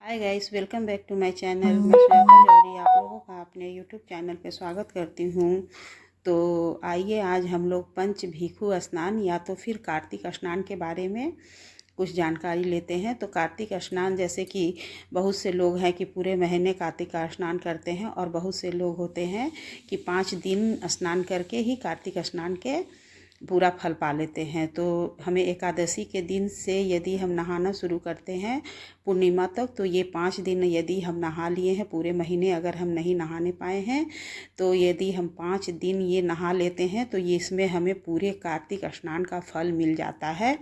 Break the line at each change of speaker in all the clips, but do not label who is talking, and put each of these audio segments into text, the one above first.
Hi guys, welcome back to my channel. मैं श्वेता जौहरी आप लोगों का अपने यूट्यूब चैनल पे स्वागत करती हूँ। तो आइए आज हम लोग पंच भीखू स्नान या तो फिर कार्तिक स्नान के बारे में कुछ जानकारी लेते हैं। तो कार्तिक स्नान जैसे कि बहुत से लोग हैं कि पूरे महीने कार्तिक का स्नान करते हैं और बहुत से लोग होते हैं कि 5 दिन स्नान करके ही कार्तिक स्नान के पूरा फल पा लेते हैं। तो हमें एकादशी के दिन से यदि हम नहाना शुरू करते हैं पूर्णिमा तक, तो ये 5 दिन यदि हम नहा लिए हैं, पूरे महीने अगर हम नहीं नहाने पाए हैं तो यदि हम 5 दिन ये नहा लेते हैं तो ये इसमें हमें पूरे कार्तिक स्नान का फल मिल जाता है।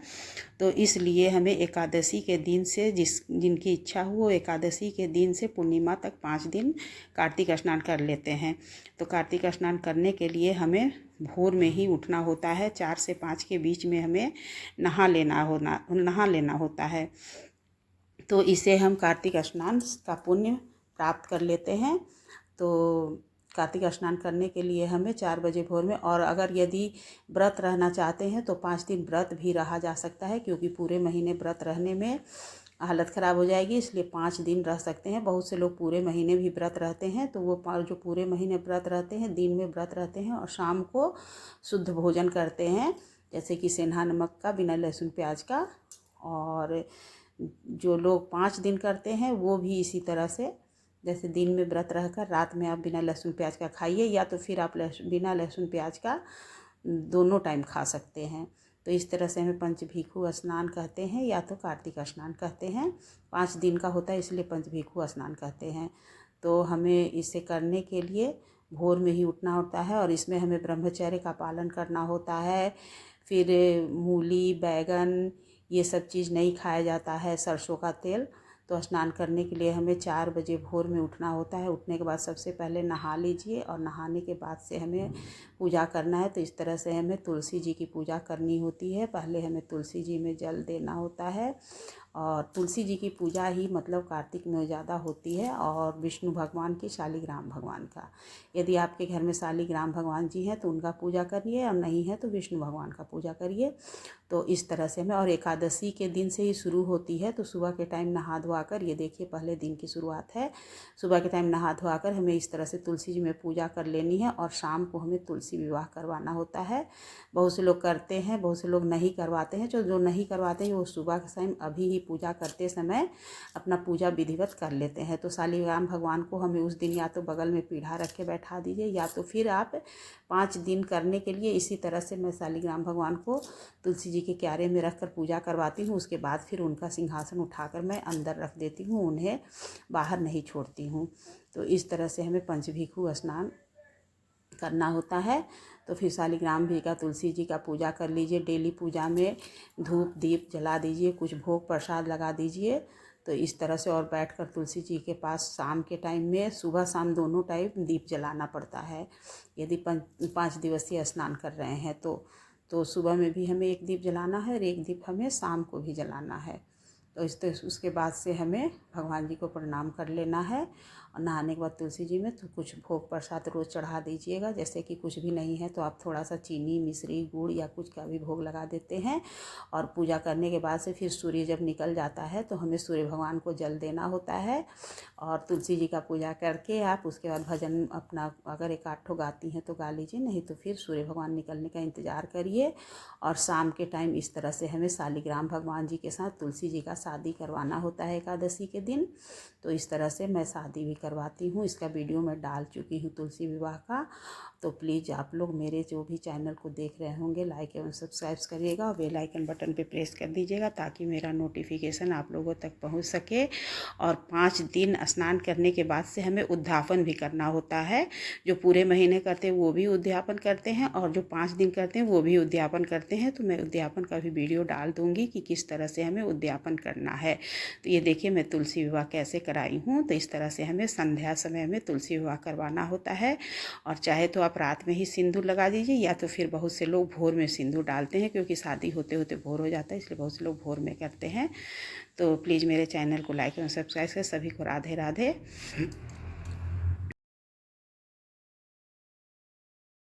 तो इसलिए हमें एकादशी के दिन से जिनकी इच्छा हो वो एकादशी के दिन से पूर्णिमा तक 5 दिन कार्तिक स्नान कर लेते हैं। तो कार्तिक स्नान करने के लिए हमें भोर में ही उठना होता है। 4 से 5 के बीच में हमें नहा लेना होता है। तो इसे हम कार्तिक स्नान का पुण्य प्राप्त कर लेते हैं। तो कार्तिक स्नान करने के लिए हमें 4 बजे भोर में, और अगर यदि व्रत रहना चाहते हैं तो 5 दिन व्रत भी रहा जा सकता है, क्योंकि पूरे महीने व्रत रहने में हालत ख़राब हो जाएगी, इसलिए 5 दिन रह सकते हैं। बहुत से लोग पूरे महीने भी व्रत रहते हैं, तो वो जो पूरे महीने व्रत रहते हैं दिन में व्रत रहते हैं और शाम को शुद्ध भोजन करते हैं, जैसे कि सेंधा नमक का, बिना लहसुन प्याज का। और जो लोग 5 दिन करते हैं वो भी इसी तरह से, जैसे दिन में व्रत रहकर रात में आप बिना लहसुन प्याज का खाइए, या तो फिर आप बिना लहसुन प्याज का दोनों टाइम खा सकते हैं। तो इस तरह से हमें पंचभीखु स्नान कहते हैं या तो कार्तिक स्नान कहते हैं। 5 दिन का होता है इसलिए पंचभीखु स्नान कहते हैं। तो हमें इसे करने के लिए भोर में ही उठना होता है और इसमें हमें ब्रह्मचर्य का पालन करना होता है। फिर मूली, बैगन ये सब चीज़ नहीं खाया जाता है, सरसों का तेल। तो स्नान करने के लिए हमें 4 बजे भोर में उठना होता है। उठने के बाद सबसे पहले नहा लीजिए और नहाने के बाद से हमें पूजा करना है। तो इस तरह से हमें तुलसी जी की पूजा करनी होती है। पहले हमें तुलसी जी में जल देना होता है, और तुलसी जी की पूजा ही मतलब कार्तिक में ज़्यादा होती है, और विष्णु भगवान की, शालिग्राम भगवान का। यदि आपके घर में शालिग्राम भगवान जी हैं तो उनका पूजा करिए, और नहीं है तो विष्णु भगवान का पूजा करिए। तो इस तरह से हमें, और एकादशी के दिन से ही शुरू होती है। तो सुबह के टाइम नहा धोआ कर, ये देखिए पहले दिन की शुरुआत है, सुबह के टाइम नहा धोआ कर हमें इस तरह से तुलसी जी में पूजा कर लेनी है। और शाम को हमें तुलसी विवाह करवाना होता है। बहुत से लोग करते हैं, बहुत से लोग नहीं करवाते हैं। जो नहीं करवाते हैं वो सुबह के टाइम अभी ही पूजा करते समय अपना पूजा विधिवत कर लेते हैं। तो शालिग्राम भगवान को हमें उस दिन या तो बगल में पीढ़ा रख के बैठा दीजिए, या तो फिर आप 5 दिन करने के लिए इसी तरह से मैं शालिग्राम भगवान को तुलसी जी के क्यारे में रख कर पूजा करवाती हूँ। उसके बाद फिर उनका सिंहासन उठाकर मैं अंदर रख देती हूँ, उन्हें बाहर नहीं छोड़ती हूँ। तो इस तरह से हमें पंचभीखु स्नान करना होता है। तो फिर शालिग्राम जी का, तुलसी जी का पूजा कर लीजिए। डेली पूजा में धूप दीप जला दीजिए, कुछ भोग प्रसाद लगा दीजिए। तो इस तरह से, और बैठकर तुलसी जी के पास शाम के टाइम में, सुबह शाम दोनों टाइम दीप जलाना पड़ता है यदि 5 दिवसीय स्नान कर रहे हैं तो सुबह में भी हमें 1 दीप जलाना है और 1 दीप हमें शाम को भी जलाना है। तो उसके बाद से हमें भगवान जी को प्रणाम कर लेना है। और नहाने के बाद तुलसी जी में तो कुछ भोग प्रसाद रोज़ चढ़ा दीजिएगा। जैसे कि कुछ भी नहीं है तो आप थोड़ा सा चीनी, मिश्री, गुड़ या कुछ का भी भोग लगा देते हैं। और पूजा करने के बाद से फिर सूर्य जब निकल जाता है तो हमें सूर्य भगवान को जल देना होता है। और तुलसी जी का पूजा करके आप उसके बाद भजन अपना, अगर 1 आध ठो गाती हैं तो गा लीजिए, नहीं तो फिर सूर्य भगवान निकलने का इंतज़ार करिए। और शाम के टाइम इस तरह से हमें शालिग्राम भगवान जी के साथ तुलसी जी का शादी करवाना होता है एकादशी के दिन। तो इस तरह से मैं शादी भी करवाती हूँ। इसका वीडियो मैं डाल चुकी हूँ तुलसी विवाह का। तो प्लीज़ आप लोग मेरे जो भी चैनल को देख रहे होंगे लाइक एवं सब्सक्राइब करिएगा, और बेल आइकन बटन पे प्रेस कर दीजिएगा ताकि मेरा नोटिफिकेशन आप लोगों तक पहुँच सके। और 5 दिन स्नान करने के बाद से हमें उद्यापन भी करना होता है। जो पूरे महीने करते हैं वो भी उद्यापन करते हैं, और जो 5 दिन करते हैं वो भी उद्यापन करते हैं। तो मैं उद्यापन का भी वीडियो डाल दूँगी कि किस तरह से हमें उद्यापन करना है। तो ये देखिए मैं तुलसी विवाह कैसे कराई हूँ। तो इस तरह से हमें संध्या समय में तुलसी विवाह करवाना होता है। और चाहे तो आप रात में ही सिंदूर लगा दीजिए, या तो फिर बहुत से लोग भोर में सिंदूर डालते हैं, क्योंकि शादी होते होते भोर हो जाता है, इसलिए बहुत से लोग भोर में करते हैं। तो प्लीज़ मेरे चैनल को लाइक और सब्सक्राइब करें। सभी को राधे राधे।